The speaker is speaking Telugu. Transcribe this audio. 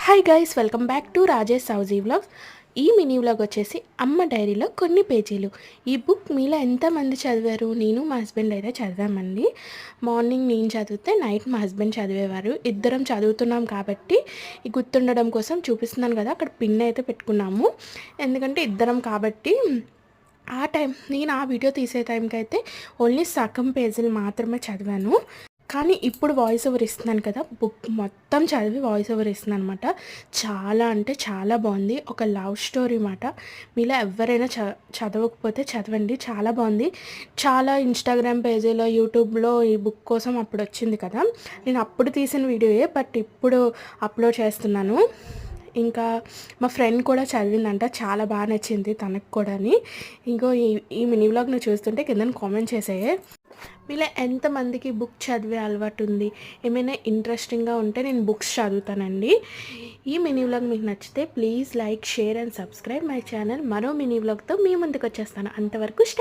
Hi guys, welcome back to Rajesh Souji vlogs. ఈ మినీ వ్లాగ్ వచ్చేసి అమ్మ డైరీలో కొన్ని పేజీలు. ఈ బుక్ మీలో ఎంతమంది చదివారు? నేను మా హస్బెండ్ అయితే చదివామండి. మార్నింగ్ నేను చదివితే నైట్ మా హస్బెండ్ చదివేవారు. ఇద్దరం చదువుతున్నాం కాబట్టి గుర్తుండడం కోసం చూపిస్తున్నాను కదా, అక్కడ పిన్ అయితే పెట్టుకున్నాము. ఎందుకంటే ఇద్దరం కాబట్టి నేను ఆ వీడియో తీసే టైంకి అయితే ఓన్లీ సగం పేజీలు మాత్రమే చదివాను. కానీ ఇప్పుడు వాయిస్ ఓవర్ ఇస్తున్నాను కదా, బుక్ మొత్తం చదివి వాయిస్ ఓవర్ ఇస్తున్నాను అనమాట. చాలా అంటే చాలా బాగుంది. ఒక లవ్ స్టోరీ మాట. మీలో ఎవరైనా చదవకపోతే చదవండి, చాలా బాగుంది. చాలా ఇన్స్టాగ్రామ్ పేజీలో, యూట్యూబ్లో ఈ బుక్ కోసం అప్పుడు వచ్చింది కదా, నేను అప్పుడు తీసిన వీడియోయే బట్ ఇప్పుడు అప్లోడ్ చేస్తున్నాను. ఇంకా మా ఫ్రెండ్ కూడా చదివిందంట, చాలా బాగా నచ్చింది తనకు కూడా అని. ఇంకో ఈ మినీ వ్లాగ్ను చూస్తుంటే కింద కామెంట్ చేసేయే. మీలో ఎంతమందికి బుక్ చదివే అలవాటు ఉంది? ఏమైనా ఇంట్రెస్టింగ్గా ఉంటే నేను బుక్స్ చదువుతానండి. ఈ మినీ వ్లాగ్ మీకు నచ్చితే please like, share and subscribe my channel. మరో మినీ వ్లాగ్తో మీ ముందుకు వచ్చేస్తాను. అంతవరకు